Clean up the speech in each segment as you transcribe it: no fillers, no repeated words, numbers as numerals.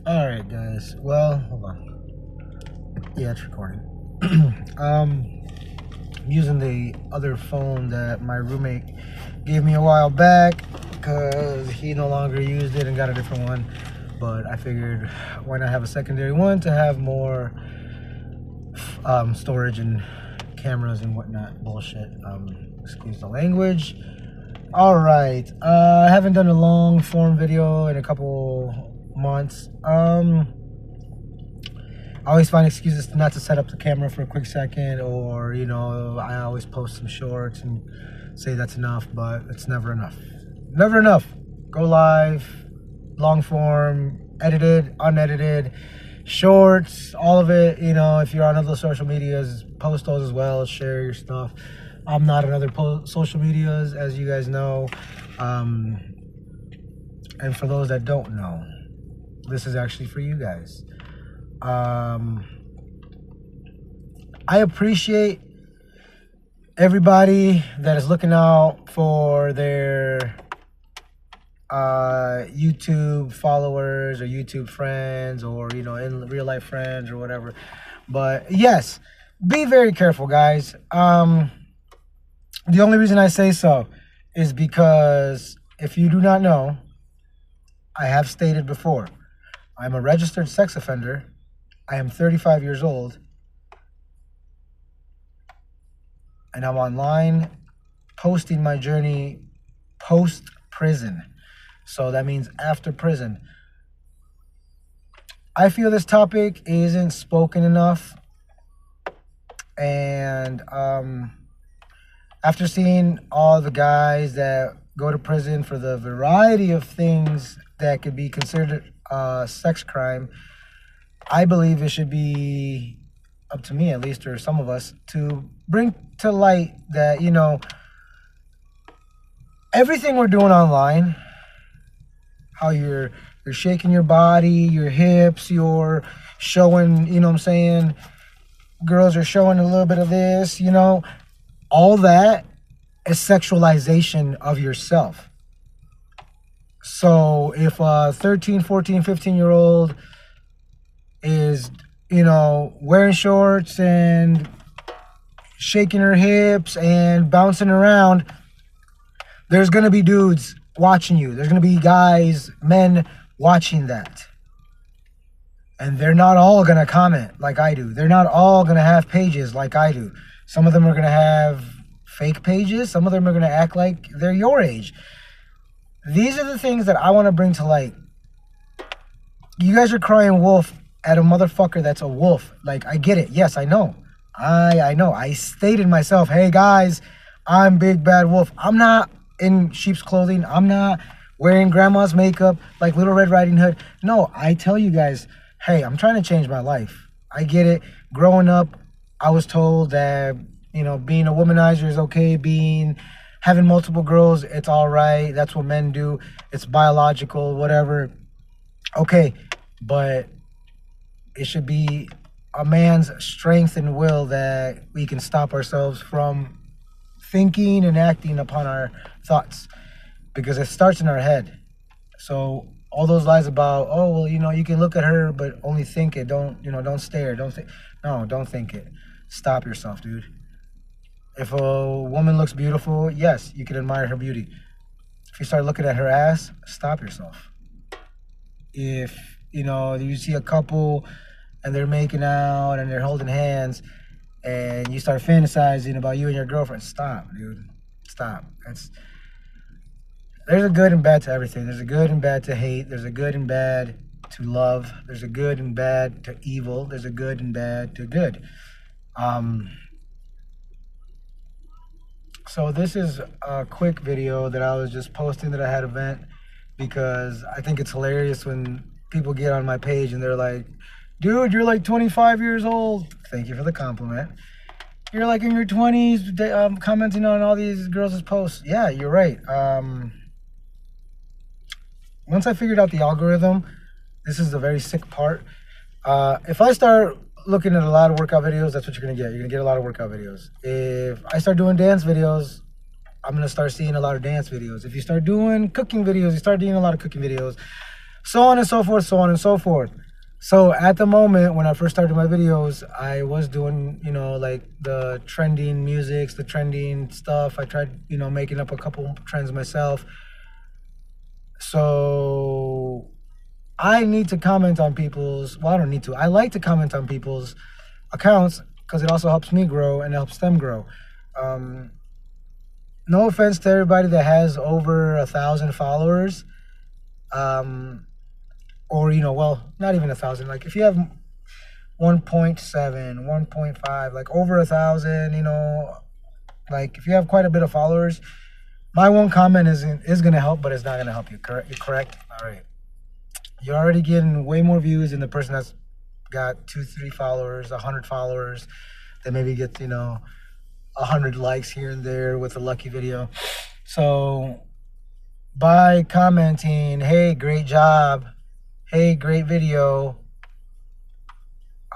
All right, guys. Well, hold on. Yeah, it's recording. I'm using the other phone that my roommate gave me a while back because he no longer used it and got a different one. But I figured, why not have a secondary one to have more storage and cameras and whatnot. Bullshit. Excuse the language. All right. I haven't done a long form video in a couple months. I always find excuses not to set up the camera for a quick second, or I always post some shorts and say that's enough, but it's never enough. Never enough. Go live, long form, edited, unedited, shorts, all of it. If you're on other social medias, post those as well, share your stuff. I'm not on other social medias, as you guys know. And for those that don't know, this is actually for you guys. I appreciate everybody that is looking out for their YouTube followers or YouTube friends, or in real life friends or whatever. But yes, be very careful, guys. The only reason I say so is because if you do not know, I have stated before, I'm a registered sex offender. I am 35 years old, and I'm online posting my journey post-prison. So that means after prison. I feel this topic isn't spoken enough, and after seeing all the guys that go to prison for the variety of things that could be considered sex crime, I believe it should be up to me, at least, or some of us, to bring to light that, everything we're doing online, how you're shaking your body, your hips, you're showing, what I'm saying, girls are showing a little bit of this, all that is sexualization of yourself. So if a 13, 14, 15-year-old is, wearing shorts and shaking her hips and bouncing around, there's going to be dudes watching you. There's going to be guys, men watching that. And they're not all going to comment like I do. They're not all going to have pages like I do. Some of them are going to have fake pages. Some of them are going to act like they're your age. These are the things that I want to bring to light. You guys are crying wolf at a motherfucker that's a wolf. Like, I get it. Yes, I know. I know. I stated myself, hey guys, I'm Big Bad Wolf. I'm not in sheep's clothing. I'm not wearing grandma's makeup like Little Red Riding Hood. No, I tell you guys, hey, I'm trying to change my life. I get it. Growing up, I was told that, being a womanizer is okay. Having multiple girls, it's all right. That's what men do. It's biological, whatever. Okay, but it should be a man's strength and will that we can stop ourselves from thinking and acting upon our thoughts, because it starts in our head. So all those lies about, oh, well, you can look at her, but only think it. Don't stare. Don't think. No, don't think it. Stop yourself, dude. If a woman looks beautiful, yes, you can admire her beauty. If you start looking at her ass, stop yourself. If, you see a couple and they're making out and they're holding hands and you start fantasizing about you and your girlfriend, stop, dude. Stop. There's a good and bad to everything. There's a good and bad to hate. There's a good and bad to love. There's a good and bad to evil. There's a good and bad to good. So this is a quick video that I was just posting that I had a vent, because I think it's hilarious when people get on my page and they're like, dude, you're like 25 years old. Thank you for the compliment. You're like in your 20s commenting on all these girls' posts. Yeah, you're right. Once I figured out the algorithm, this is the very sick part. If I start looking at a lot of workout videos, that's what you're going to get. You're going to get a lot of workout videos. If I start doing dance videos, I'm going to start seeing a lot of dance videos. If you start doing cooking videos, you start doing a lot of cooking videos. so on and so forth, so on and so forth. So at the moment when I first started my videos, I was doing, you know, like the trending musics, the trending stuff. I tried, you know, making up a couple trends myself. So I need to comment on people's, well, I don't need to. I like to comment on people's accounts because it also helps me grow and helps them grow. No offense to everybody that has over 1,000 followers. Or, you know, well, not even 1,000. Like if you have 1.7, 1.5, like over 1,000, you know, like if you have quite a bit of followers, my one comment is going to help, but it's not going to help you. Correct? You're correct? All right. You're already getting way more views than the person that's got 2, 3 followers, 100 followers, that maybe gets, you know, 100 likes here and there with a lucky video. So by commenting, hey, great job, hey, great video,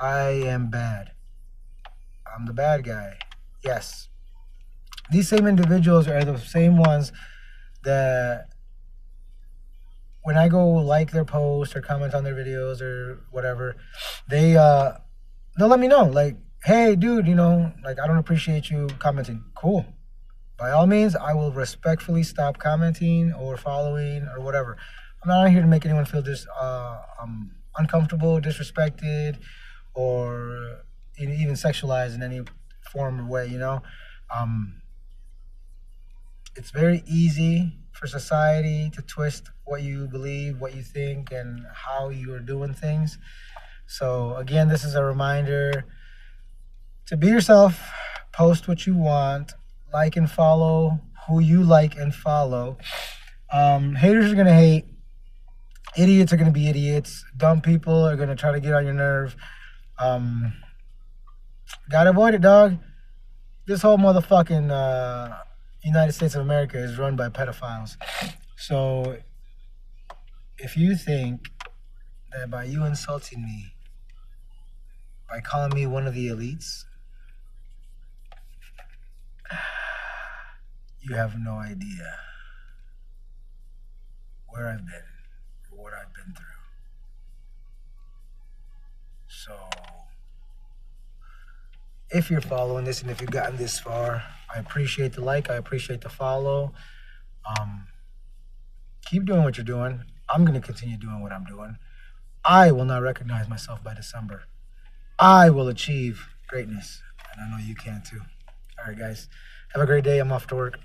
I am bad. I'm the bad guy. Yes. These same individuals are the same ones that when I go like their posts or comment on their videos or whatever, they'll let me know, like, hey, dude, you know, like, I don't appreciate you commenting. Cool. By all means, I will respectfully stop commenting or following or whatever. I'm not here to make anyone feel uncomfortable, disrespected, or even sexualized in any form or way, you know. It's very easy for society to twist what you believe, what you think, and how you are doing things. So again, this is a reminder to be yourself, post what you want, like and follow who you like and follow. Haters are going to hate. Idiots are going to be idiots. Dumb people are going to try to get on your nerve. Gotta avoid it, dog. This whole motherfucking United States of America is run by pedophiles. So if you think that by you insulting me, by calling me one of the elites, you have no idea where I've been or what I've been through. So if you're following this and if you've gotten this far, I appreciate the like, I appreciate the follow. Keep doing what you're doing. I'm going to continue doing what I'm doing. I will not recognize myself by December. I will achieve greatness, and I know you can too. All right, guys. Have a great day. I'm off to work.